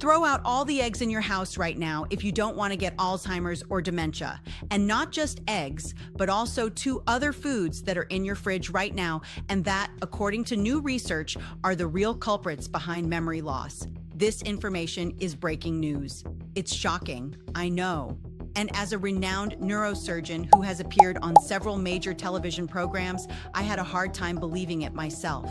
Throw out all the eggs in your house right now if you don't want to get Alzheimer's or dementia. And not just eggs, but also 2 other foods that are in your fridge right now, and that, according to new research, are the real culprits behind memory loss. This information is breaking news. It's shocking, I know. And as a renowned neurosurgeon who has appeared on several major television programs, I had a hard time believing it myself.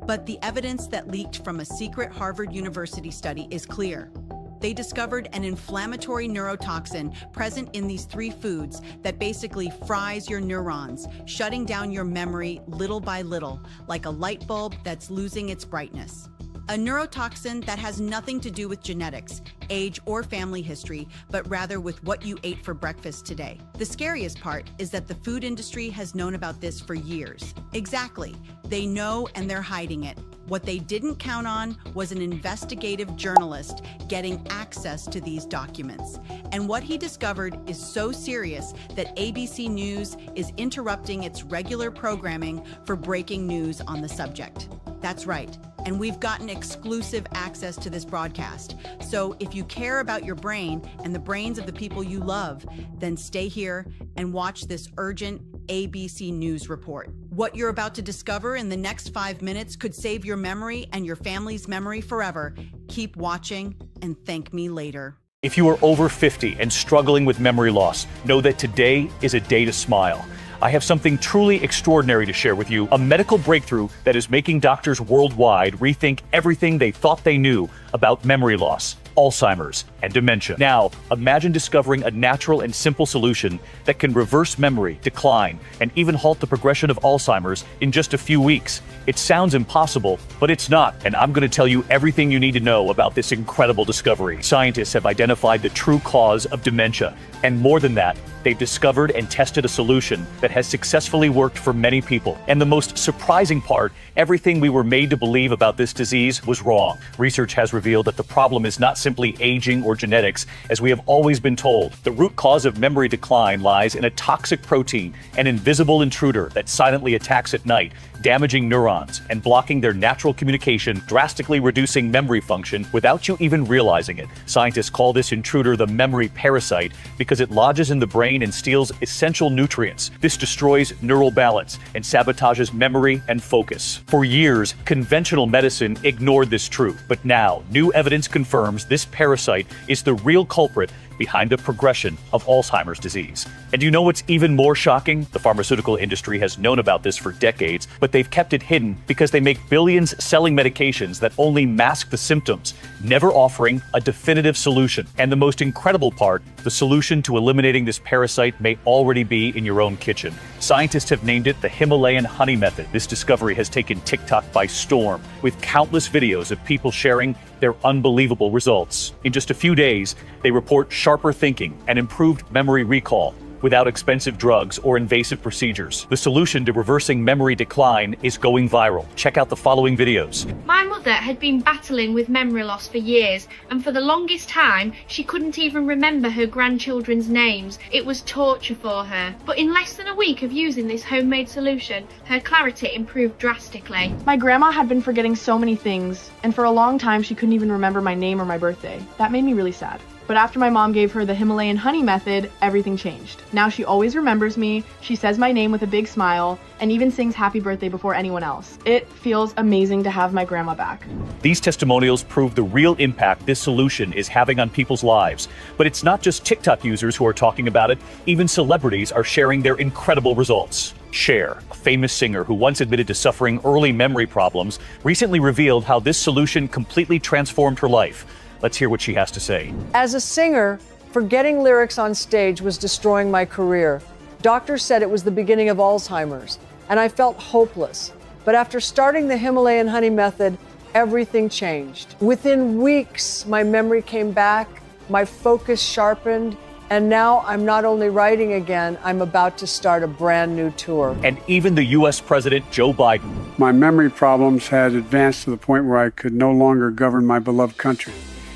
But the evidence that leaked from a secret Harvard University study is clear. They discovered an inflammatory neurotoxin present in these 3 foods that basically fries your neurons, shutting down your memory little by little, like a light bulb that's losing its brightness. A neurotoxin that has nothing to do with genetics, age, or family history, but rather with what you ate for breakfast today. The scariest part is that the food industry has known about this for years. Exactly. They know and they're hiding it. What they didn't count on was an investigative journalist getting access to these documents. And what he discovered is so serious that ABC News is interrupting its regular programming for breaking news on the subject. That's right. And we've gotten exclusive access to this broadcast. So if you care about your brain and the brains of the people you love, then stay here and watch this urgent ABC News report. What you're about to discover in the next 5 minutes could save your memory and your family's memory forever. Keep watching and thank me later. If you are over 50 and struggling with memory loss, know that today is a day to smile. I have something truly extraordinary to share with you, a medical breakthrough that is making doctors worldwide rethink everything they thought they knew about memory loss, Alzheimer's, and dementia. Now, imagine discovering a natural and simple solution that can reverse memory, decline, and even halt the progression of Alzheimer's in just a few weeks. It sounds impossible, but it's not, and I'm going to tell you everything you need to know about this incredible discovery. Scientists have identified the true cause of dementia, and more than that, they've discovered and tested a solution that has successfully worked for many people. And the most surprising part, everything we were made to believe about this disease was wrong. Research has revealed that the problem is not simply aging or genetics, as we have always been told. The root cause of memory decline lies in a toxic protein, an invisible intruder that silently attacks at night, damaging neurons and blocking their natural communication, drastically reducing memory function without you even realizing it. Scientists call this intruder the memory parasite because it lodges in the brain and steals essential nutrients. This destroys neural balance and sabotages memory and focus. For years, conventional medicine ignored this truth, but now new evidence confirms this parasite is the real culprit behind the progression of Alzheimer's disease. And you know what's even more shocking? The pharmaceutical industry has known about this for decades, but they've kept it hidden because they make billions selling medications that only mask the symptoms, never offering a definitive solution. And the most incredible part, the solution to eliminating this parasite may already be in your own kitchen. Scientists have named it the Himalayan honey method. This discovery has taken TikTok by storm, with countless videos of people sharing their unbelievable results. In just a few days, they report sharper thinking and improved memory recall without expensive drugs or invasive procedures. The solution to reversing memory decline is going viral. Check out the following videos. My mother had been battling with memory loss for years, and for the longest time, she couldn't even remember her grandchildren's names. It was torture for her. But in less than a week of using this homemade solution, her clarity improved drastically. My grandma had been forgetting so many things, and for a long time she couldn't even remember my name or my birthday. That made me really sad. But after my mom gave her the Himalayan honey method, everything changed. Now she always remembers me, she says my name with a big smile, and even sings happy birthday before anyone else. It feels amazing to have my grandma back. These testimonials prove the real impact this solution is having on people's lives. But it's not just TikTok users who are talking about it, even celebrities are sharing their incredible results. Cher, a famous singer who once admitted to suffering early memory problems, recently revealed how this solution completely transformed her life. Let's hear what she has to say. As a singer, forgetting lyrics on stage was destroying my career. Doctors said it was the beginning of Alzheimer's, and I felt hopeless. But after starting the Himalayan honey method, everything changed. Within weeks, my memory came back, my focus sharpened, and now I'm not only writing again, I'm about to start a brand new tour. And even the U.S. President Joe Biden. My memory problems had advanced to the point where I could no longer govern my beloved country.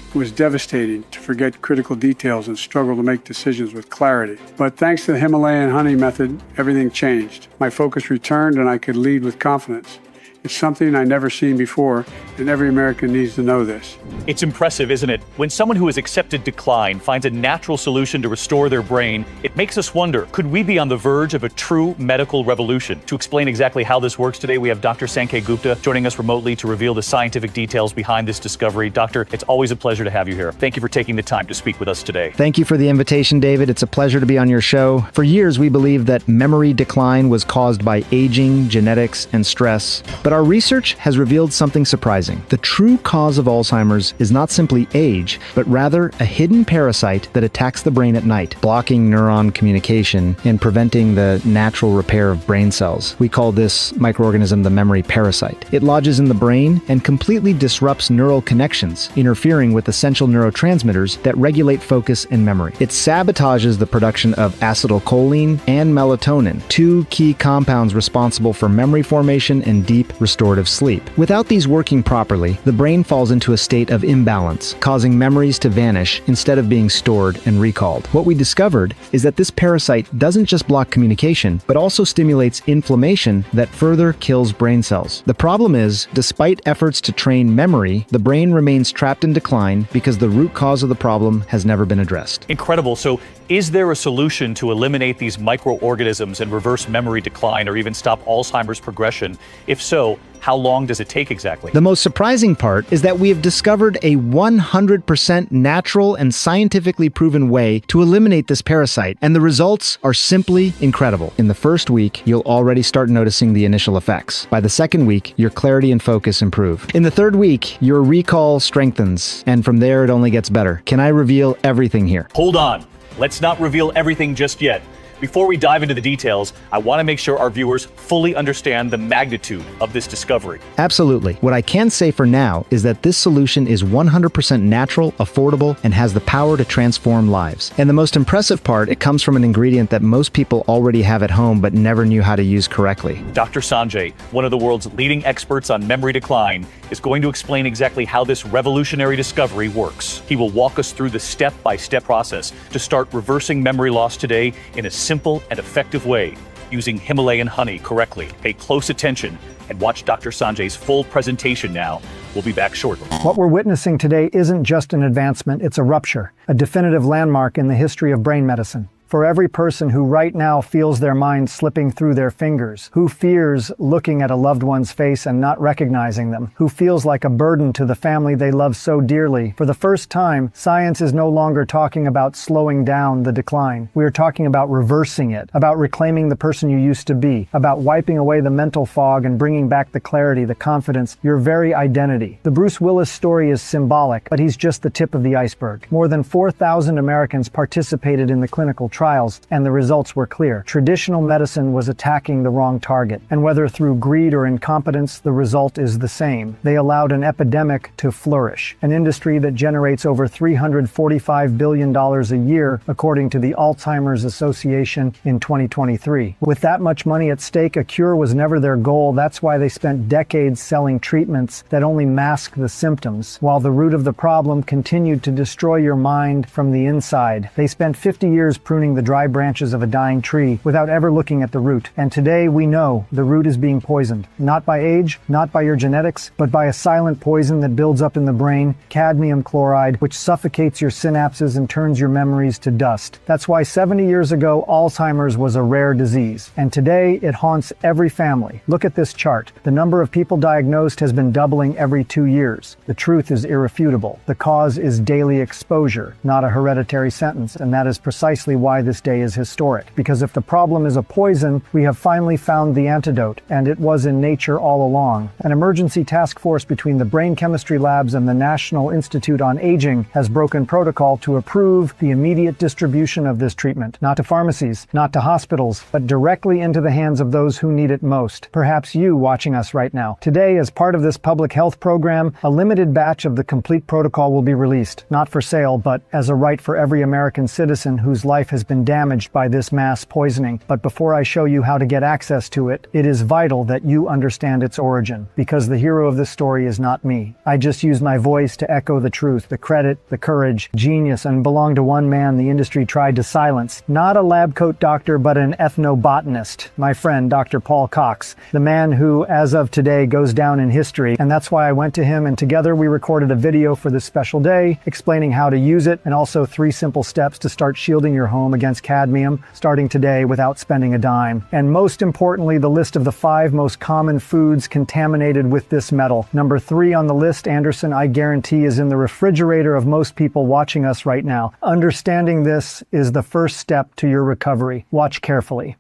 It was devastating to forget critical details and struggle to make decisions with clarity. But thanks to the Himalayan honey method, everything changed. My focus returned and I could lead with confidence. It's something I've never seen before, and every American needs to know this. It's impressive, isn't it? When someone who has accepted decline finds a natural solution to restore their brain, it makes us wonder, could we be on the verge of a true medical revolution? To explain exactly how this works today, we have Dr. Sankey Gupta joining us remotely to reveal the scientific details behind this discovery. Doctor, it's always a pleasure to have you here. Thank you for taking the time to speak with us today. Thank you for the invitation, David. It's a pleasure to be on your show. For years, we believed that memory decline was caused by aging, genetics, and stress. But our research has revealed something surprising. The true cause of Alzheimer's is not simply age, but rather a hidden parasite that attacks the brain at night, blocking neuron communication and preventing the natural repair of brain cells. We call this microorganism the memory parasite. It lodges in the brain and completely disrupts neural connections, interfering with essential neurotransmitters that regulate focus and memory. It sabotages the production of acetylcholine and melatonin, two key compounds responsible for memory formation and deep restorative sleep. Without these working properly, the brain falls into a state of imbalance, causing memories to vanish instead of being stored and recalled. What we discovered is that this parasite doesn't just block communication, but also stimulates inflammation that further kills brain cells. The problem is, despite efforts to train memory, the brain remains trapped in decline because the root cause of the problem has never been addressed. Incredible. So, is there a solution to eliminate these microorganisms and reverse memory decline or even stop Alzheimer's progression? If so, how long does it take exactly? The most surprising part is that we have discovered a 100% natural and scientifically proven way to eliminate this parasite, and the results are simply incredible. In the first week, you'll already start noticing the initial effects. By the second week, your clarity and focus improve. In the third week, your recall strengthens, and from there it only gets better. Can I reveal everything here? Hold on. Let's not reveal everything just yet. Before we dive into the details, I want to make sure our viewers fully understand the magnitude of this discovery. Absolutely. What I can say for now is that this solution is 100% natural, affordable, and has the power to transform lives. And the most impressive part, it comes from an ingredient that most people already have at home but never knew how to use correctly. Dr. Sanjay, one of the world's leading experts on memory decline, is going to explain exactly how this revolutionary discovery works. He will walk us through the step-by-step process to start reversing memory loss today in a simple and effective way, using Himalayan honey correctly. Pay close attention and watch Dr. Sanjay's full presentation now. We'll be back shortly. What we're witnessing today isn't just an advancement, it's a rupture, a definitive landmark in the history of brain medicine. For every person who right now feels their mind slipping through their fingers, who fears looking at a loved one's face and not recognizing them, who feels like a burden to the family they love so dearly, for the first time, science is no longer talking about slowing down the decline. We are talking about reversing it, about reclaiming the person you used to be, about wiping away the mental fog and bringing back the clarity, the confidence, your very identity. The Bruce Willis story is symbolic, but he's just the tip of the iceberg. More than 4,000 Americans participated in the clinical trials, and the results were clear. Traditional medicine was attacking the wrong target, and whether through greed or incompetence, the result is the same. They allowed an epidemic to flourish, an industry that generates over $345 billion a year, according to the Alzheimer's Association in 2023. With that much money at stake, a cure was never their goal. That's why they spent decades selling treatments that only mask the symptoms, while the root of the problem continued to destroy your mind from the inside. They spent 50 years pruning the dry branches of a dying tree without ever looking at the root. And today we know the root is being poisoned, not by age, not by your genetics, but by a silent poison that builds up in the brain, cadmium chloride, which suffocates your synapses and turns your memories to dust. That's why 70 years ago, Alzheimer's was a rare disease. And today it haunts every family. Look at this chart. The number of people diagnosed has been doubling every 2 years. The truth is irrefutable. The cause is daily exposure, not a hereditary sentence. And that is precisely why this day is historic. Because if the problem is a poison, we have finally found the antidote, and it was in nature all along. An emergency task force between the brain chemistry labs and the National Institute on Aging has broken protocol to approve the immediate distribution of this treatment, not to pharmacies, not to hospitals, but directly into the hands of those who need it most. Perhaps you watching us right now. Today, as part of this public health program, a limited batch of the complete protocol will be released, not for sale, but as a right for every American citizen whose life has has been damaged by this mass poisoning. But before I show you how to get access to it, it is vital that you understand its origin, because the hero of this story is not me. I just use my voice to echo the truth, the credit, the courage, genius, and belong to one man the industry tried to silence. Not a lab coat doctor, but an ethnobotanist. My friend, Dr. Paul Cox, the man who, as of today, goes down in history. And that's why I went to him, and together we recorded a video for this special day, explaining how to use it, and also 3 simple steps to start shielding your home against cadmium, starting today without spending a dime. And most importantly, the list of the 5 most common foods contaminated with this metal. Number 3 on the list, Anderson, I guarantee is in the refrigerator of most people watching us right now. Understanding this is the first step to your recovery. Watch carefully.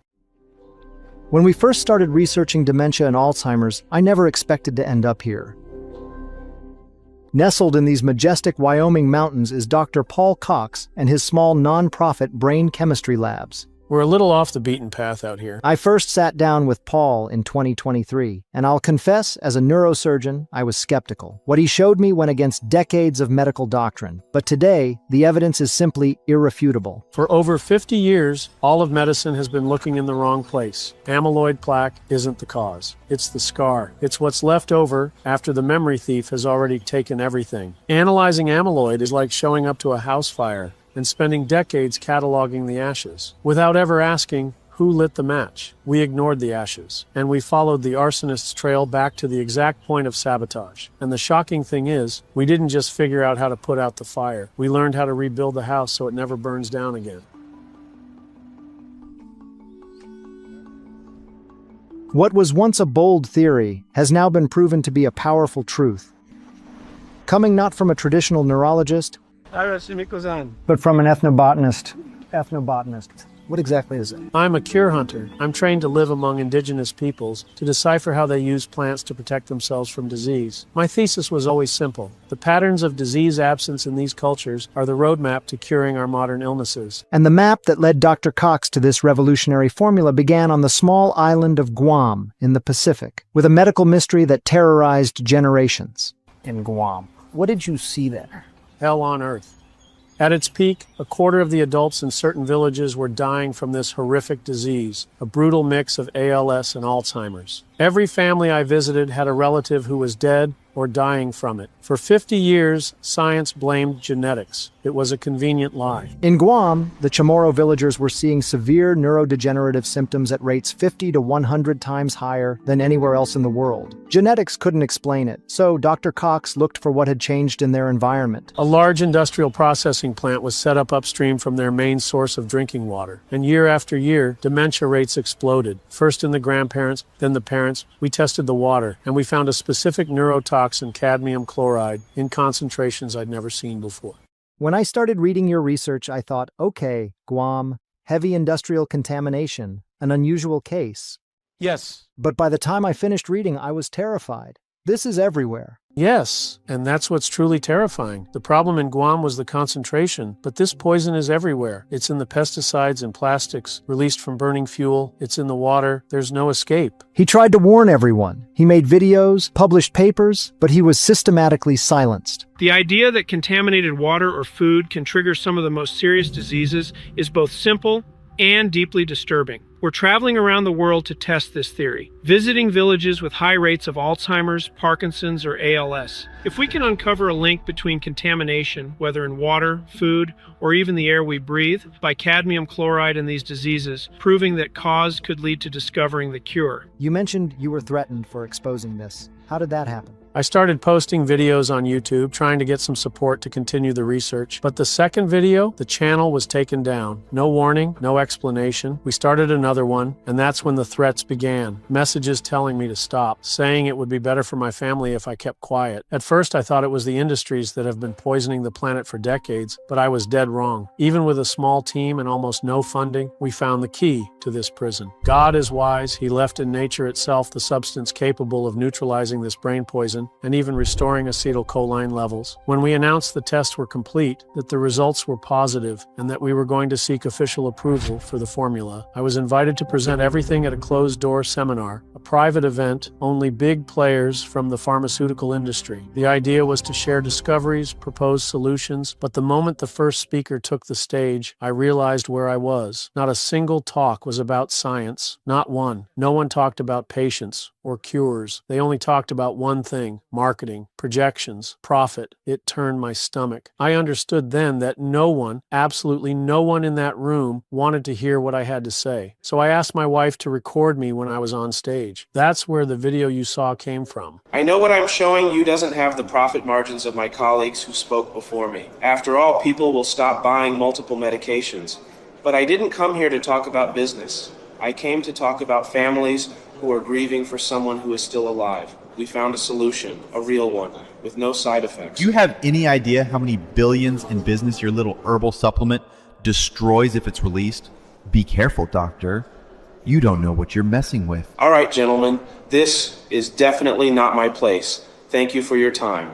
When we first started researching dementia and Alzheimer's, I never expected to end up here. Nestled in these majestic Wyoming mountains is Dr. Paul Cox and his small non-profit brain chemistry labs. We're a little off the beaten path out here. I first sat down with Paul in 2023, and I'll confess, as a neurosurgeon, I was skeptical. What he showed me went against decades of medical doctrine, but today, the evidence is simply irrefutable. For over 50 years, all of medicine has been looking in the wrong place. Amyloid plaque isn't the cause. It's the scar. It's what's left over after the memory thief has already taken everything. Analyzing amyloid is like showing up to a house fire and spending decades cataloging the ashes, without ever asking who lit the match. We ignored the ashes, and we followed the arsonist's trail back to the exact point of sabotage. And the shocking thing is, we didn't just figure out how to put out the fire. We learned how to rebuild the house so it never burns down again. What was once a bold theory has now been proven to be a powerful truth. Coming not from a traditional neurologist, But from an ethnobotanist. what exactly is it? I'm a cure hunter. I'm trained to live among indigenous peoples, to decipher how they use plants to protect themselves from disease. My thesis was always simple. The patterns of disease absence in these cultures are the roadmap to curing our modern illnesses. And the map that led Dr. Cox to this revolutionary formula began on the small island of Guam in the Pacific, with a medical mystery that terrorized generations. In Guam. What did you see there? Hell on earth. At its peak, a quarter of the adults in certain villages were dying from this horrific disease, a brutal mix of ALS and Alzheimer's. Every family I visited had a relative who was dead or dying from it. For 50 years, science blamed genetics. It was a convenient lie. In Guam, the Chamorro villagers were seeing severe neurodegenerative symptoms at rates 50 to 100 times higher than anywhere else in the world. Genetics couldn't explain it, so Dr. Cox looked for what had changed in their environment. A large industrial processing plant was set up upstream from their main source of drinking water. And year after year, dementia rates exploded. First in the grandparents, then the parents. We tested the water, and we found a specific neurotoxin, cadmium chloride, in concentrations I'd never seen before. When I started reading your research, I thought, okay, Guam, heavy industrial contamination, an unusual case. Yes. But by the time I finished reading, I was terrified. This is everywhere. Yes, and that's what's truly terrifying. The problem in Guam was the concentration, but this poison is everywhere. It's in the pesticides and plastics released from burning fuel. It's in the water. There's no escape. He tried to warn everyone. He made videos, published papers, but he was systematically silenced. The idea that contaminated water or food can trigger some of the most serious diseases is both simple and deeply disturbing. We're traveling around the world to test this theory, visiting villages with high rates of Alzheimer's, Parkinson's, or ALS. If we can uncover a link between contamination, whether in water, food, or even the air we breathe, by cadmium chloride and these diseases, proving that cause could lead to discovering the cure. You mentioned you were threatened for exposing this. How did that happen? I started posting videos on YouTube, trying to get some support to continue the research. But the second video, the channel was taken down. No warning, no explanation. We started another one, and that's when the threats began. Messages telling me to stop, saying it would be better for my family if I kept quiet. At first, I thought it was the industries that have been poisoning the planet for decades, but I was dead wrong. Even with a small team and almost no funding, we found the key to this prison. God is wise. He left in nature itself the substance capable of neutralizing this brain poison and even restoring acetylcholine levels. When we announced the tests were complete, that the results were positive, and that we were going to seek official approval for the formula, I was invited to present everything at a closed-door seminar, a private event, only big players from the pharmaceutical industry. The idea was to share discoveries, propose solutions, but the moment the first speaker took the stage, I realized where I was. Not a single talk was about science, not one. No one talked about patients or cures. They only talked about one thing: marketing, projections, profit. It turned my stomach. I understood then that no one, absolutely no one in that room wanted to hear what I had to say. So I asked my wife to record me when I was on stage. That's where the video you saw came from. I know what I'm showing you doesn't have the profit margins of my colleagues who spoke before me. After all, people will stop buying multiple medications. But I didn't come here to talk about business. I came to talk about families who are grieving for someone who is still alive. We found a solution, a real one, with no side effects. Do you have any idea how many billions in business your little herbal supplement destroys if it's released? Be careful, doctor. You don't know what you're messing with. All right, gentlemen, this is definitely not my place. Thank you for your time.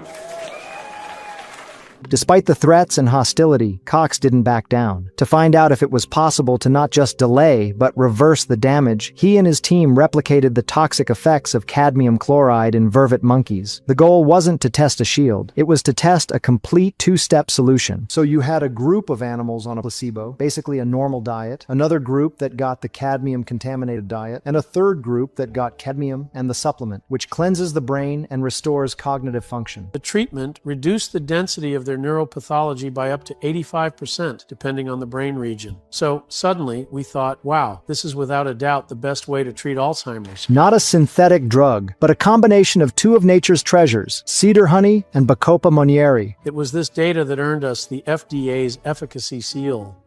Despite the threats and hostility, Cox didn't back down. To find out if it was possible to not just delay, but reverse the damage, he and his team replicated the toxic effects of cadmium chloride in vervet monkeys. The goal wasn't to test a shield, it was to test a complete two-step solution. So you had a group of animals on a placebo, basically a normal diet, another group that got the cadmium-contaminated diet, and a third group that got cadmium and the supplement, which cleanses the brain and restores cognitive function. The treatment reduced the density of their neuropathology by up to 85%, depending on the brain region. So suddenly we thought, wow, this is without a doubt the best way to treat Alzheimer's. Not a synthetic drug, but a combination of two of nature's treasures, cedar honey and Bacopa monnieri. It was this data that earned us the FDA's efficacy seal.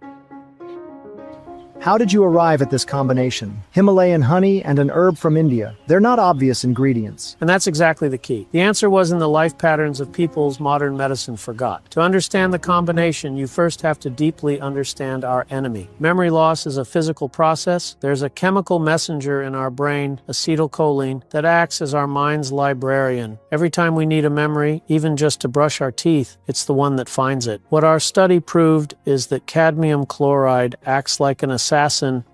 How did you arrive at this combination? Himalayan honey and an herb from India. They're not obvious ingredients. And that's exactly the key. The answer was in the life patterns of people's modern medicine forgot. To understand the combination, you first have to deeply understand our enemy. Memory loss is a physical process. There's a chemical messenger in our brain, acetylcholine, that acts as our mind's librarian. Every time we need a memory, even just to brush our teeth, it's the one that finds it. What our study proved is that cadmium chloride acts like an assassin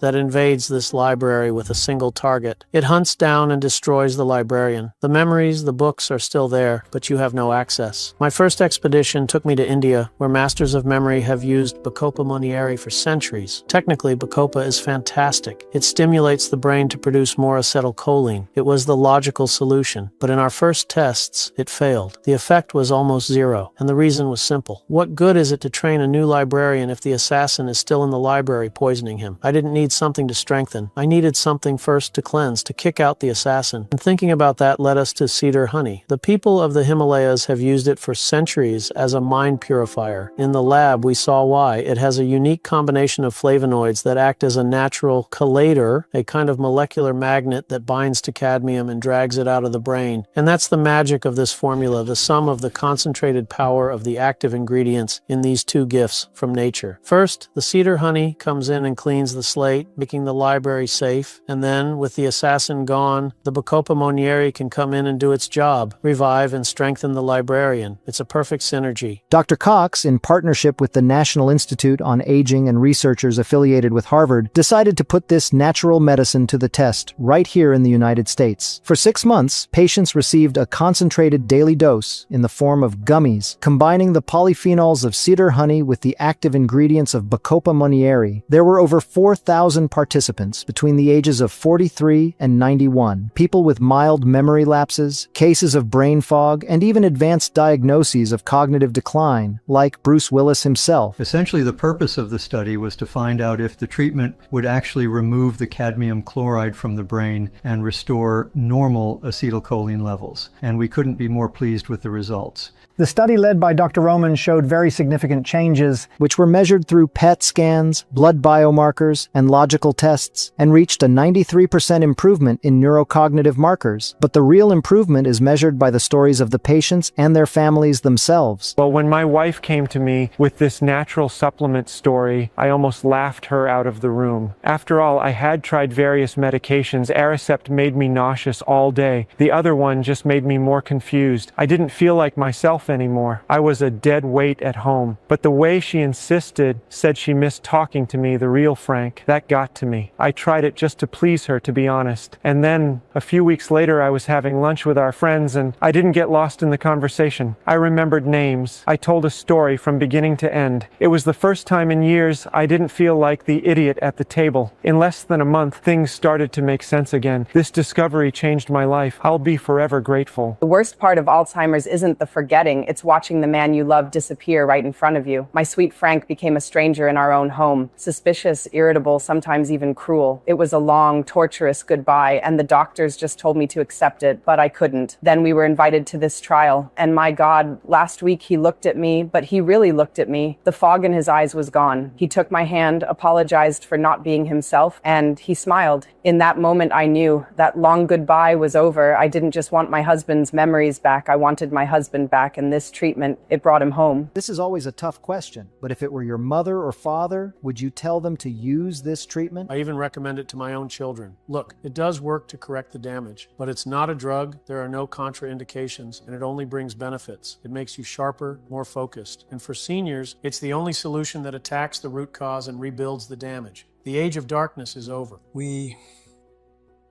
that invades this library with a single target. It hunts down and destroys the librarian. The memories, the books are still there, but you have no access. My first expedition took me to India, where masters of memory have used Bacopa monnieri for centuries. Technically, Bacopa is fantastic. It stimulates the brain to produce more acetylcholine. It was the logical solution, but in our first tests, it failed. The effect was almost zero, and the reason was simple. What good is it to train a new librarian if the assassin is still in the library poisoning him? I didn't need something to strengthen. I needed something first to cleanse, to kick out the assassin. And thinking about that led us to cedar honey. The people of the Himalayas have used it for centuries as a mind purifier. In the lab, we saw why. It has a unique combination of flavonoids that act as a natural chelator, a kind of molecular magnet that binds to cadmium and drags it out of the brain. And that's the magic of this formula, the sum of the concentrated power of the active ingredients in these two gifts from nature. First, the cedar honey comes in and cleans the slate, making the library safe, and then, with the assassin gone, the Bacopa monnieri can come in and do its job, revive and strengthen the librarian. It's a perfect synergy. Dr. Cox, in partnership with the National Institute on Aging and researchers affiliated with Harvard, decided to put this natural medicine to the test right here in the United States. For 6 months, patients received a concentrated daily dose in the form of gummies, combining the polyphenols of cedar honey with the active ingredients of Bacopa monnieri. There were over 4,000 participants between the ages of 43 and 91, people with mild memory lapses, cases of brain fog, and even advanced diagnoses of cognitive decline, like Bruce Willis himself. Essentially, the purpose of the study was to find out if the treatment would actually remove the cadmium chloride from the brain and restore normal acetylcholine levels. And we couldn't be more pleased with the results. The study led by Dr. Roman showed very significant changes, which were measured through PET scans, blood biomarkers, and logical tests, and reached a 93% improvement in neurocognitive markers. But the real improvement is measured by the stories of the patients and their families themselves. Well, when my wife came to me with this natural supplement story, I almost laughed her out of the room. After all, I had tried various medications. Aricept made me nauseous all day. The other one just made me more confused. I didn't feel like myself myself anymore. I was a dead weight at home. But the way she insisted, said she missed talking to me, the real Frank, that got to me. I tried it just to please her, to be honest. And then, a few weeks later, I was having lunch with our friends, and I didn't get lost in the conversation. I remembered names. I told a story from beginning to end. It was the first time in years I didn't feel like the idiot at the table. In less than a month, things started to make sense again. This discovery changed my life. I'll be forever grateful. The worst part of Alzheimer's isn't the forgetting, it's watching the man you love disappear right in front of you. My sweet Frank became a stranger in our own home. Suspicious, irritable, sometimes even cruel. It was a long, torturous goodbye, and the doctors just told me to accept it, but I couldn't. Then we were invited to this trial, and my God, last week he looked at me, but he really looked at me. The fog in his eyes was gone. He took my hand, apologized for not being himself, and he smiled. In that moment, I knew that long goodbye was over. I didn't just want my husband's memories back. I wanted my husband back, and this treatment, it brought him home. This is always a tough question, but if it were your mother or father, would you tell them to use this treatment? I even recommend it to my own children. Look, it does work to correct the damage, but it's not a drug, there are no contraindications, and it only brings benefits. It makes you sharper, more focused. And for seniors, it's the only solution that attacks the root cause and rebuilds the damage. The age of darkness is over. We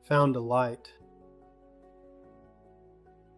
found a light.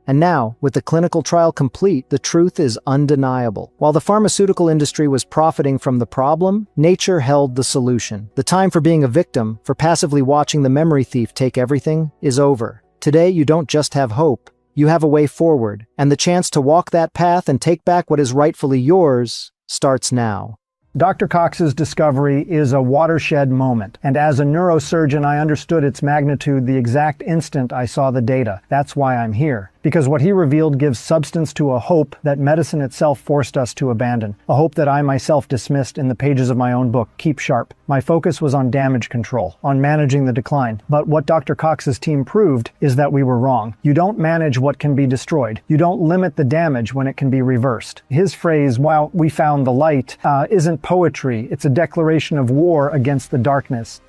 And now, with the clinical trial complete, the truth is undeniable. While the pharmaceutical industry was profiting from the problem, nature held the solution. The time for being a victim, for passively watching the memory thief take everything, is over. Today, you don't just have hope, you have a way forward, and the chance to walk that path and take back what is rightfully yours starts now. Dr. Cox's discovery is a watershed moment, and as a neurosurgeon, I understood its magnitude the exact instant I saw the data. That's why I'm here. Because what he revealed gives substance to a hope that medicine itself forced us to abandon. A hope that I myself dismissed in the pages of my own book, Keep Sharp. My focus was on damage control, on managing the decline. But what Dr. Cox's team proved is that we were wrong. You don't manage what can be destroyed. You don't limit the damage when it can be reversed. His phrase, "Wow, we found the light," isn't poetry. It's a declaration of war against the darkness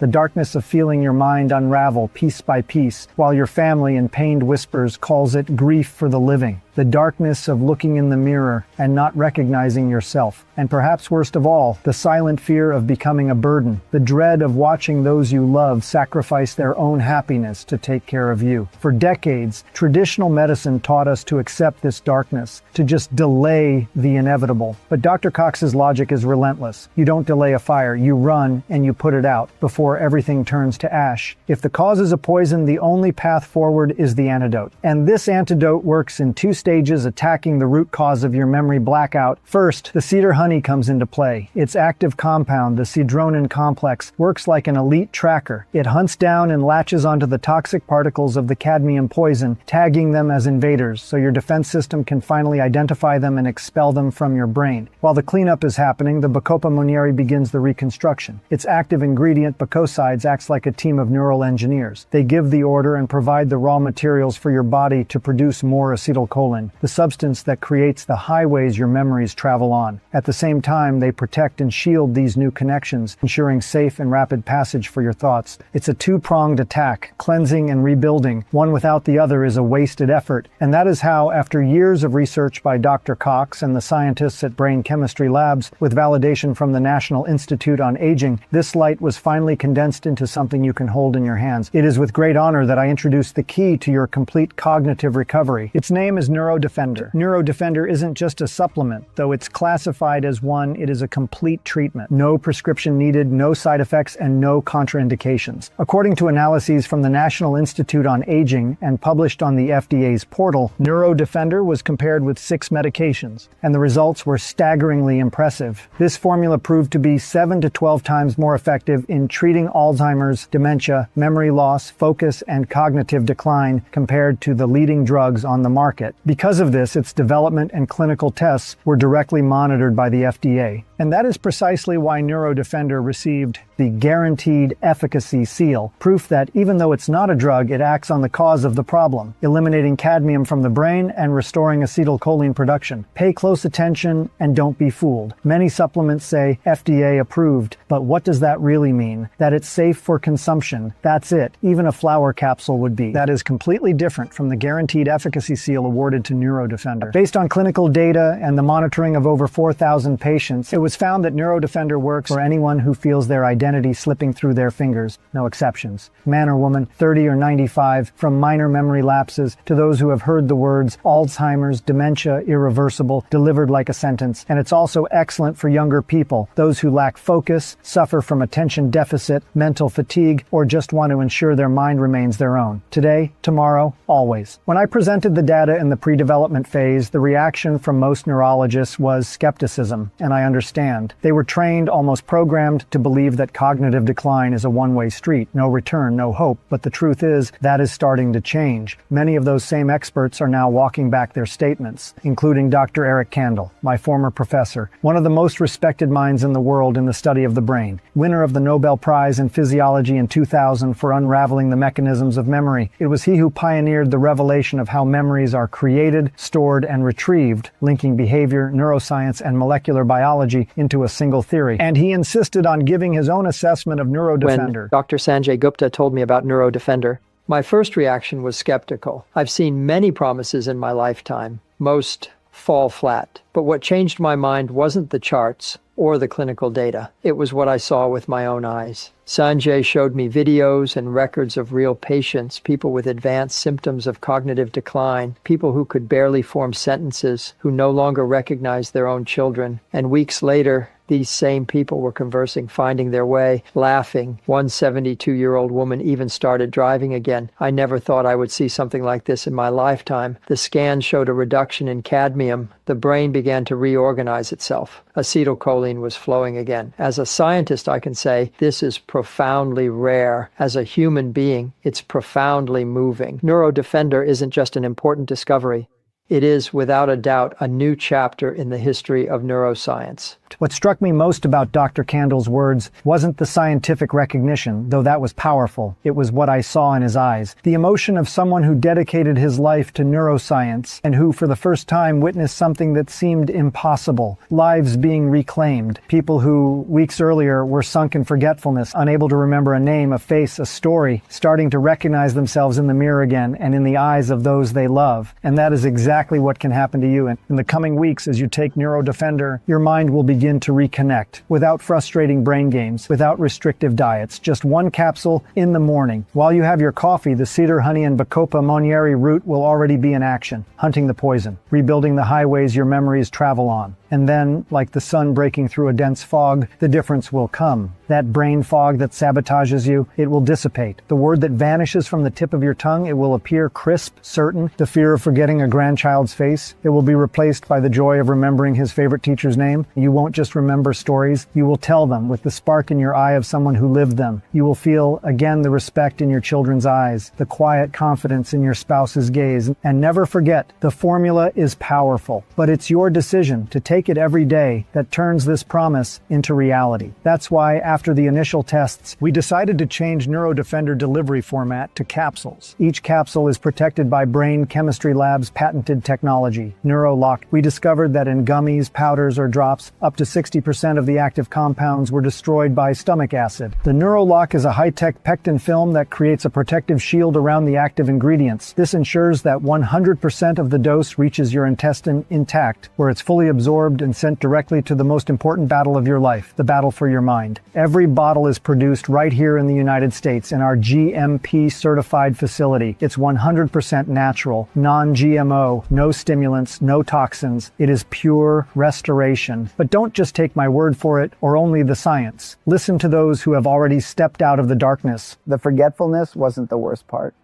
of feeling your mind unravel piece by piece, while your family in pained whispers calls it grief for the living. The darkness of looking in the mirror and not recognizing yourself. And perhaps worst of all, the silent fear of becoming a burden. The dread of watching those you love sacrifice their own happiness to take care of you. For decades, traditional medicine taught us to accept this darkness, to just delay the inevitable. But Dr. Cox's logic is relentless. You don't delay a fire, you run and you put it out before everything turns to ash. If the cause is a poison, the only path forward is the antidote. And this antidote works in two stages, attacking the root cause of your memory blackout. First, the cedar honey comes into play. Its active compound, the cedronin complex, works like an elite tracker. It hunts down and latches onto the toxic particles of the cadmium poison, tagging them as invaders, so your defense system can finally identify them and expel them from your brain. While the cleanup is happening, the Bacopa monnieri begins the reconstruction. Its active ingredient, bacosides, acts like a team of neural engineers. They give the order and provide the raw materials for your body to produce more acetylcholine, the substance that creates the highways your memories travel on. At the same time, they protect and shield these new connections, ensuring safe and rapid passage for your thoughts. It's a two-pronged attack, cleansing and rebuilding. One without the other is a wasted effort. And that is how, after years of research by Dr. Cox and the scientists at Brain Chemistry Labs, with validation from the National Institute on Aging, this light was finally condensed into something you can hold in your hands. It is with great honor that I introduce the key to your complete cognitive recovery. Its name is NeuroDefender. NeuroDefender isn't just a supplement, though it's classified as one, it is a complete treatment. No prescription needed, no side effects, and no contraindications. According to analyses from the National Institute on Aging and published on the FDA's portal, NeuroDefender was compared with 6 medications, and the results were staggeringly impressive. This formula proved to be 7 to 12 times more effective in treating Alzheimer's, dementia, memory loss, focus, and cognitive decline compared to the leading drugs on the market. Because of this, its development and clinical tests were directly monitored by the FDA. And that is precisely why NeuroDefender received the Guaranteed Efficacy Seal, proof that even though it's not a drug, it acts on the cause of the problem, eliminating cadmium from the brain and restoring acetylcholine production. Pay close attention and don't be fooled. Many supplements say FDA approved, but what does that really mean? That it's safe for consumption. That's it. Even a flower capsule would be. That is completely different from the Guaranteed Efficacy Seal awarded converted to NeuroDefender. Based on clinical data and the monitoring of over 4,000 patients, it was found that NeuroDefender works for anyone who feels their identity slipping through their fingers, no exceptions. Man or woman, 30 or 95, from minor memory lapses to those who have heard the words Alzheimer's, dementia, irreversible, delivered like a sentence. And it's also excellent for younger people, those who lack focus, suffer from attention deficit, mental fatigue, or just want to ensure their mind remains their own. Today, tomorrow, always. When I presented the data in the pre-development phase, the reaction from most neurologists was skepticism, and I understand. They were trained, almost programmed, to believe that cognitive decline is a one-way street, no return, no hope. But the truth is, that is starting to change. Many of those same experts are now walking back their statements, including Dr. Eric Kandel, my former professor, one of the most respected minds in the world in the study of the brain, winner of the Nobel Prize in Physiology in 2000 for unraveling the mechanisms of memory. It was he who pioneered the revelation of how memories are created, stored, and retrieved, linking behavior, neuroscience, and molecular biology into a single theory. And he insisted on giving his own assessment of NeuroDefender. When Dr. Sanjay Gupta told me about NeuroDefender, my first reaction was skeptical. I've seen many promises in my lifetime. Most fall flat. But what changed my mind wasn't the charts or the clinical data. It was what I saw with my own eyes. Sanjay showed me videos and records of real patients, people with advanced symptoms of cognitive decline, people who could barely form sentences, who no longer recognized their own children. And weeks later, these same people were conversing, finding their way, laughing. One 72-year-old woman even started driving again. I never thought I would see something like this in my lifetime. The scan showed a reduction in cadmium. The brain began to reorganize itself. Acetylcholine was flowing again. As a scientist, I can say this is profoundly rare. As a human being, it's profoundly moving. NeuroDefender isn't just an important discovery. It is, without a doubt, a new chapter in the history of neuroscience. What struck me most about Dr. Kandel's words wasn't the scientific recognition, though that was powerful. It was what I saw in his eyes. The emotion of someone who dedicated his life to neuroscience and who, for the first time, witnessed something that seemed impossible. Lives being reclaimed. People who, weeks earlier, were sunk in forgetfulness, unable to remember a name, a face, a story, starting to recognize themselves in the mirror again and in the eyes of those they love. And that is exactly what can happen to you. And in the coming weeks, as you take NeuroDefender, your mind will begin to reconnect without frustrating brain games, without restrictive diets. Just one capsule in the morning. While you have your coffee, the cedar, honey, and bacopa monnieri root will already be in action, hunting the poison, rebuilding the highways your memories travel on. And then, like the sun breaking through a dense fog, the difference will come. That brain fog that sabotages you, it will dissipate. The word that vanishes from the tip of your tongue, it will appear crisp, certain. The fear of forgetting a grandchild's face, it will be replaced by the joy of remembering his favorite teacher's name. You won't just remember stories, you will tell them with the spark in your eye of someone who lived them. You will feel, again, the respect in your children's eyes, the quiet confidence in your spouse's gaze. And never forget, the formula is powerful, but it's your decision to take it every day that turns this promise into reality. That's why, after the initial tests, we decided to change NeuroDefender delivery format to capsules. Each capsule is protected by Brain Chemistry Lab's patented technology, NeuroLock. We discovered that in gummies, powders, or drops, up to 60% of the active compounds were destroyed by stomach acid. The NeuroLock is a high-tech pectin film that creates a protective shield around the active ingredients. This ensures that 100% of the dose reaches your intestine intact, where it's fully absorbed and sent directly to the most important battle of your life, the battle for your mind. Every bottle is produced right here in the United States in our GMP certified facility. It's 100% natural, non-GMO, no stimulants, no toxins. It is pure restoration. But don't just take my word for it or only the science. Listen to those who have already stepped out of the darkness. The forgetfulness wasn't the worst part.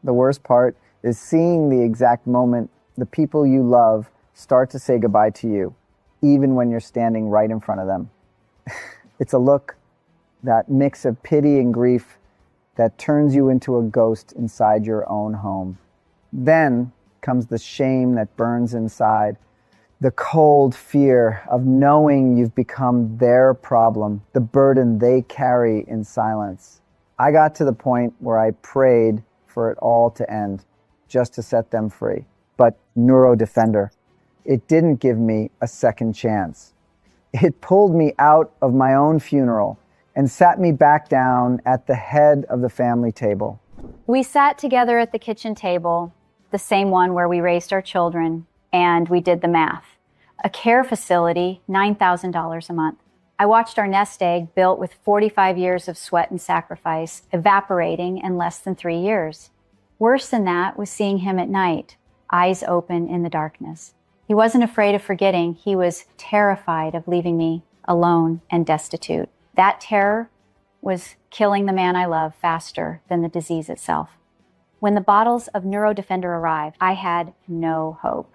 The worst part is seeing the exact moment the people you love start to say goodbye to you, even when you're standing right in front of them. It's a look, that mix of pity and grief that turns you into a ghost inside your own home. Then comes the shame that burns inside, the cold fear of knowing you've become their problem, the burden they carry in silence. I got to the point where I prayed for it all to end, just to set them free. But NeuroDefender, it didn't give me a second chance. It pulled me out of my own funeral and sat me back down at the head of the family table. We sat together at the kitchen table. The the same one where we raised our children, and we did the math. A care facility, $9,000 a month. I watched our nest egg built with 45 years of sweat and sacrifice evaporating in less than 3 years. Worse than that was seeing him at night, eyes open in the darkness. He wasn't afraid of forgetting. He was terrified of leaving me alone and destitute. That terror was killing the man I love faster than the disease itself. When the bottles of NeuroDefender arrived, I had no hope.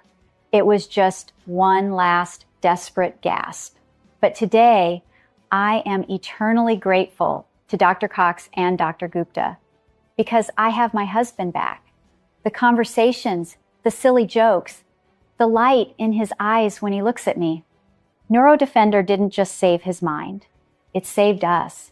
It was just one last desperate gasp. But today, I am eternally grateful to Dr. Cox and Dr. Gupta because I have my husband back. The conversations, the silly jokes, the light in his eyes when he looks at me. NeuroDefender didn't just save his mind. It saved us.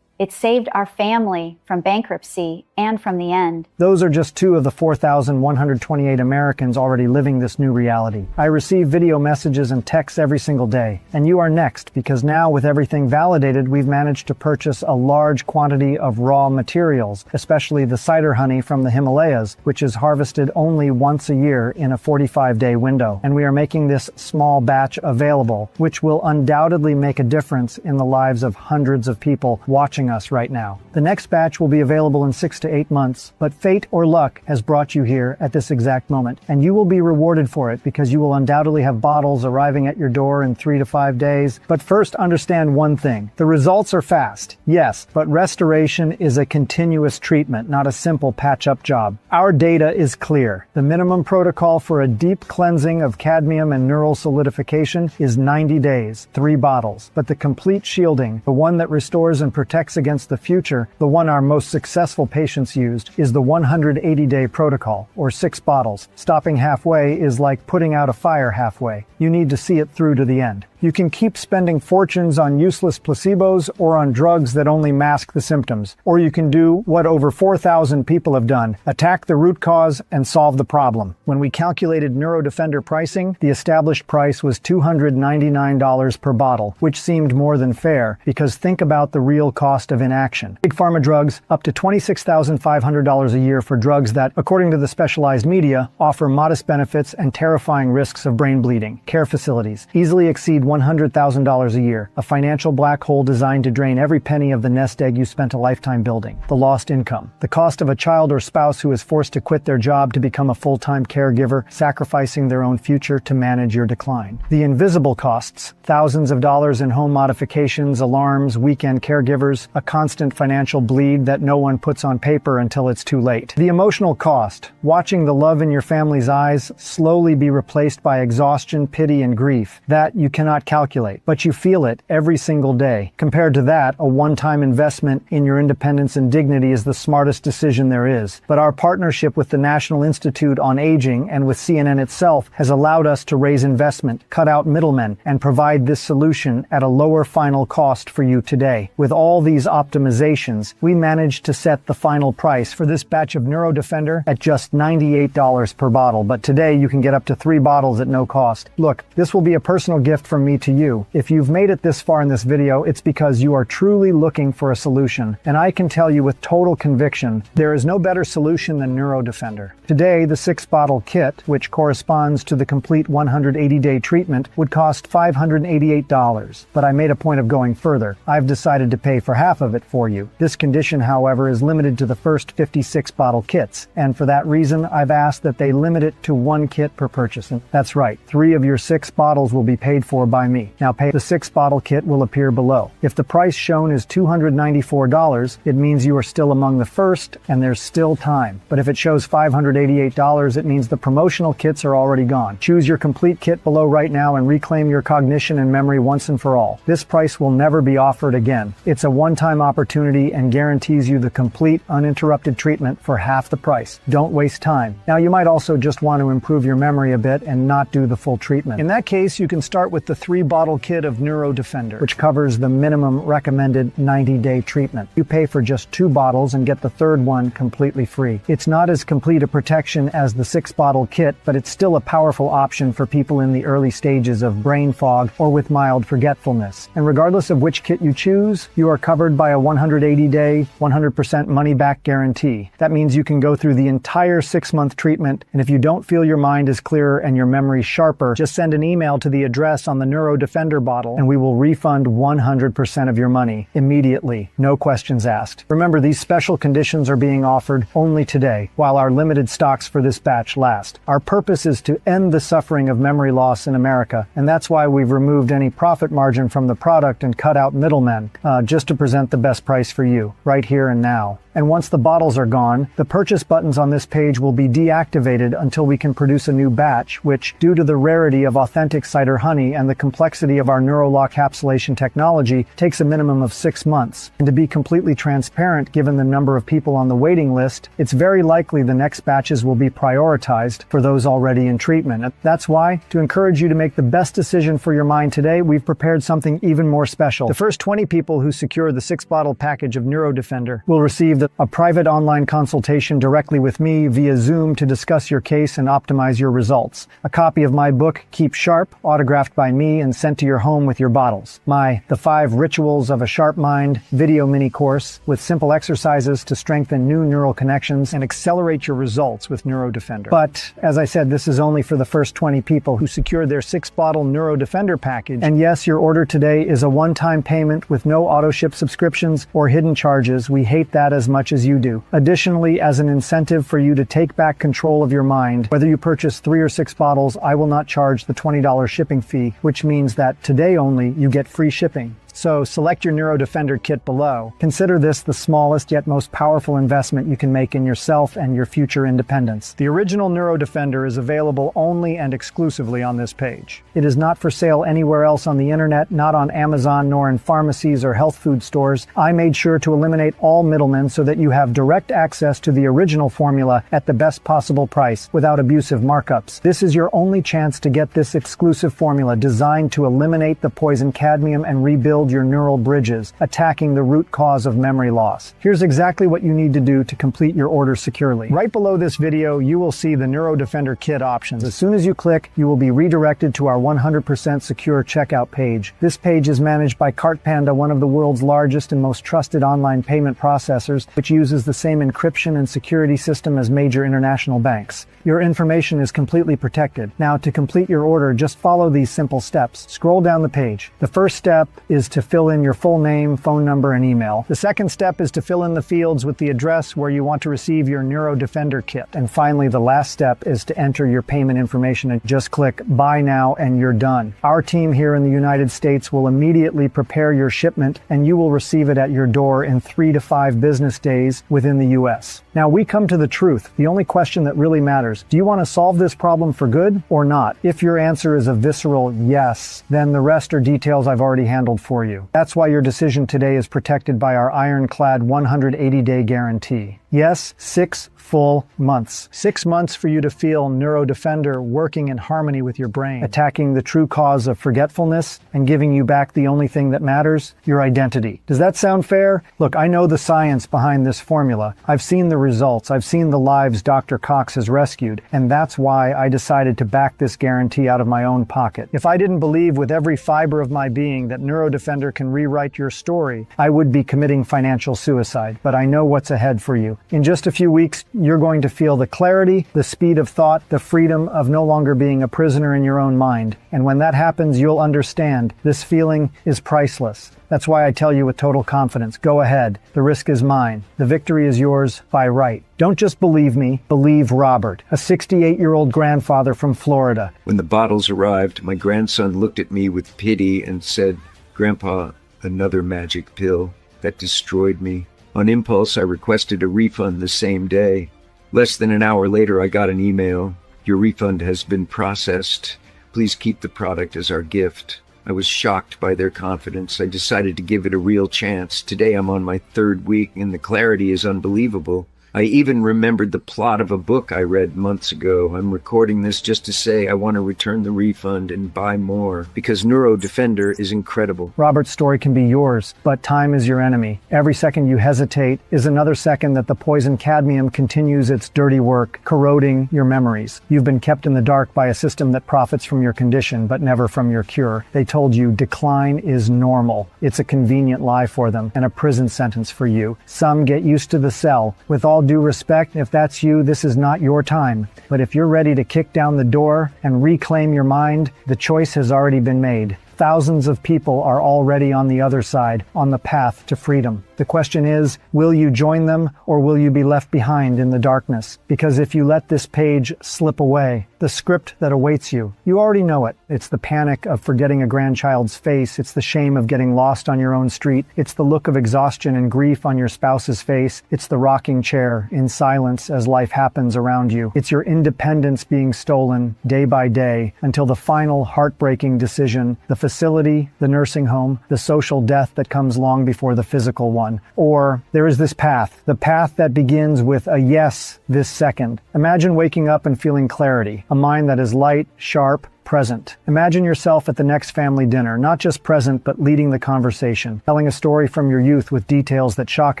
It saved our family from bankruptcy and from the end. Those are just 2 of the 4,128 Americans already living this new reality. I receive video messages and texts every single day. And you are next, because now with everything validated, we've managed to purchase a large quantity of raw materials, especially the cider honey from the Himalayas, which is harvested only once a year in a 45-day window. And we are making this small batch available, which will undoubtedly make a difference in the lives of hundreds of people watching us right now. The next batch will be available in 6 to 8 months, but fate or luck has brought you here at this exact moment, and you will be rewarded for it because you will undoubtedly have bottles arriving at your door in 3 to 5 days. But first, understand one thing. The results are fast, yes, but restoration is a continuous treatment, not a simple patch-up job. Our data is clear. The minimum protocol for a deep cleansing of cadmium and neural solidification is 90 days, 3 bottles. But the complete shielding, the one that restores and protects against the future, the one our most successful patients used, is the 180-day protocol, or 6 bottles. Stopping halfway is like putting out a fire halfway. You need to see it through to the end. You can keep spending fortunes on useless placebos or on drugs that only mask the symptoms. Or you can do what over 4,000 people have done, attack the root cause and solve the problem. When we calculated NeuroDefender pricing, the established price was $299 per bottle, which seemed more than fair, because think about the real cost of inaction. Big pharma drugs, up to $26,500 a year for drugs that, according to the specialized media, offer modest benefits and terrifying risks of brain bleeding. Care facilities easily exceed $100,000 a year, a financial black hole designed to drain every penny of the nest egg you spent a lifetime building. The lost income, the cost of a child or spouse who is forced to quit their job to become a full-time caregiver, sacrificing their own future to manage your decline. The invisible costs, thousands of dollars in home modifications, alarms, weekend caregivers, a constant financial bleed that no one puts on paper until it's too late. The emotional cost, watching the love in your family's eyes slowly be replaced by exhaustion, pity, and grief. That you cannot calculate, but you feel it every single day. Compared to that, a one-time investment in your independence and dignity is the smartest decision there is. But our partnership with the National Institute on Aging and with CNN itself has allowed us to raise investment, cut out middlemen, and provide this solution at a lower final cost for you today. With all these optimizations, we managed to set the final price for this batch of NeuroDefender at just $98 per bottle, but today you can get up to 3 bottles at no cost. Look, this will be a personal gift from me to you. If you've made it this far in this video, it's because you are truly looking for a solution. And I can tell you with total conviction, there is no better solution than NeuroDefender. Today, the 6-bottle kit, which corresponds to the complete 180-day treatment, would cost $588. But I made a point of going further. I've decided to pay for half of it for you. This condition, however, is limited to the first 56-bottle kits. And for that reason, I've asked that they limit it to 1 kit per purchase. And that's right, 3 of your 6 bottles will be paid for by me. Now the 6-bottle kit will appear below. If the price shown is $294, it means you are still among the first and there's still time. But if it shows $588, it means the promotional kits are already gone. Choose your complete kit below right now and reclaim your cognition and memory once and for all. This price will never be offered again. It's a one-time opportunity and guarantees you the complete uninterrupted treatment for half the price. Don't waste time. Now you might also just want to improve your memory a bit and not do the full treatment. In that case, you can start with the 3-bottle kit of NeuroDefender, which covers the minimum recommended 90-day treatment. You pay for just 2 bottles and get the 3rd one completely free. It's not as complete a protection as the 6-bottle kit, but it's still a powerful option for people in the early stages of brain fog or with mild forgetfulness. And regardless of which kit you choose, you are covered by a 180-day, 100% money-back guarantee. That means you can go through the entire 6-month treatment, and if you don't feel your mind is clearer and your memory sharper, just send an email to the address on the NeuroDefender bottle, and we will refund 100% of your money immediately. No questions asked. Remember, these special conditions are being offered only today, while our limited stocks for this batch last. Our purpose is to end the suffering of memory loss in America, and that's why we've removed any profit margin from the product and cut out middlemen, just to present the best price for you, right here and now. And once the bottles are gone, the purchase buttons on this page will be deactivated until we can produce a new batch, which, due to the rarity of authentic cider honey and the complexity of our NeuroLock capsulation technology, takes a minimum of 6 months. And to be completely transparent, given the number of people on the waiting list, it's very likely the next batches will be prioritized for those already in treatment. That's why, to encourage you to make the best decision for your mind today, we've prepared something even more special. The first 20 people who secure the 6-bottle package of NeuroDefender will receive a private online consultation directly with me via Zoom to discuss your case and optimize your results. A copy of my book, Keep Sharp, autographed by me and sent to your home with your bottles. The 5 Rituals of a Sharp Mind video mini course with simple exercises to strengthen new neural connections and accelerate your results with NeuroDefender. But, as I said, this is only for the first 20 people who secured their 6-bottle NeuroDefender package. And yes, your order today is a one-time payment with no auto-ship subscriptions or hidden charges. We hate that as much as you do. Additionally, as an incentive for you to take back control of your mind, whether you purchase 3 or 6 bottles, I will not charge the $20 shipping fee, which means that today only you get free shipping. So select your NeuroDefender kit below. Consider this the smallest yet most powerful investment you can make in yourself and your future independence. The original NeuroDefender is available only and exclusively on this page. It is not for sale anywhere else on the internet, not on Amazon, nor in pharmacies or health food stores. I made sure to eliminate all middlemen so that you have direct access to the original formula at the best possible price without abusive markups. This is your only chance to get this exclusive formula designed to eliminate the poison cadmium and rebuild your neural bridges, attacking the root cause of memory loss. Here's exactly what you need to do to complete your order securely. Right below this video, you will see the NeuroDefender kit options. As soon as you click, you will be redirected to our 100% secure checkout page. This page is managed by CartPanda, one of the world's largest and most trusted online payment processors, which uses the same encryption and security system as major international banks. Your information is completely protected. Now, to complete your order, just follow these simple steps. Scroll down the page. The first step is to fill in your full name, phone number, and email. The second step is to fill in the fields with the address where you want to receive your NeuroDefender kit. And finally, the last step is to enter your payment information and just click Buy Now and you're done. Our team here in the United States will immediately prepare your shipment and you will receive it at your door in 3 to 5 business days within the US. Now, we come to the truth. The only question that really matters. Do you want to solve this problem for good or not? If your answer is a visceral yes, then the rest are details I've already handled for you. That's why your decision today is protected by our ironclad 180-day guarantee. Yes, 6 full months. 6 months for you to feel NeuroDefender working in harmony with your brain, attacking the true cause of forgetfulness and giving you back the only thing that matters, your identity. Does that sound fair? Look, I know the science behind this formula. I've seen the results. I've seen the lives Dr. Cox has rescued, and that's why I decided to back this guarantee out of my own pocket. If I didn't believe with every fiber of my being that NeuroDefender can rewrite your story, I would be committing financial suicide, but I know what's ahead for you. In just a few weeks, you're going to feel the clarity, the speed of thought, the freedom of no longer being a prisoner in your own mind. And when that happens, you'll understand this feeling is priceless. That's why I tell you with total confidence, go ahead. The risk is mine. The victory is yours by right. Don't just believe me, believe Robert, a 68-year-old grandfather from Florida. When the bottles arrived, my grandson looked at me with pity and said, "Grandpa, another magic pill." That destroyed me. On impulse, I requested a refund the same day. Less than an hour later, I got an email. "Your refund has been processed. Please keep the product as our gift." I was shocked by their confidence. I decided to give it a real chance. Today I'm on my 3rd week and the clarity is unbelievable. I even remembered the plot of a book I read months ago. I'm recording this just to say I want to return the refund and buy more, because NeuroDefender is incredible. Robert's story can be yours, but time is your enemy. Every second you hesitate is another second that the poison cadmium continues its dirty work, corroding your memories. You've been kept in the dark by a system that profits from your condition, but never from your cure. They told you decline is normal. It's a convenient lie for them, and a prison sentence for you. Some get used to the cell. With all due respect, if that's you, this is not your time. But if you're ready to kick down the door and reclaim your mind, the choice has already been made. Thousands of people are already on the other side, on the path to freedom. The question is, will you join them or will you be left behind in the darkness? Because if you let this page slip away, the script that awaits you, you already know it. It's the panic of forgetting a grandchild's face. It's the shame of getting lost on your own street. It's the look of exhaustion and grief on your spouse's face. It's the rocking chair in silence as life happens around you. It's your independence being stolen day by day until the final heartbreaking decision, the facility, the nursing home, the social death that comes long before the physical one. Or there is this path, the path that begins with a yes this second. Imagine waking up and feeling clarity, a mind that is light, sharp, present. Imagine yourself at the next family dinner, not just present, but leading the conversation, telling a story from your youth with details that shock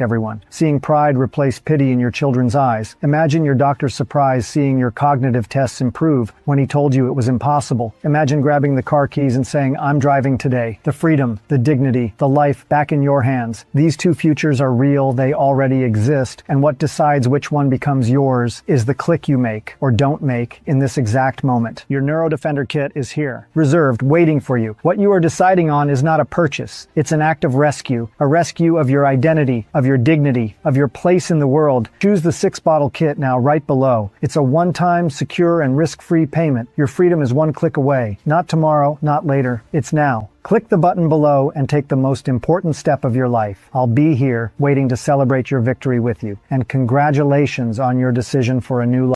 everyone, seeing pride replace pity in your children's eyes. Imagine your doctor's surprise seeing your cognitive tests improve when he told you it was impossible. Imagine grabbing the car keys and saying, I'm driving today. The freedom, the dignity, the life back in your hands. These two futures are real, they already exist, and what decides which one becomes yours is the click you make or don't make in this exact moment. Your NeuroDefender kit is here, reserved, waiting for you. What you are deciding on is not a purchase. It's an act of rescue, a rescue of your identity, of your dignity, of your place in the world. Choose the 6-bottle kit now right below. It's a one-time, secure, and risk-free payment. Your freedom is one click away. Not tomorrow, not later. It's now. Click the button below and take the most important step of your life. I'll be here waiting to celebrate your victory with you. And congratulations on your decision for a new life.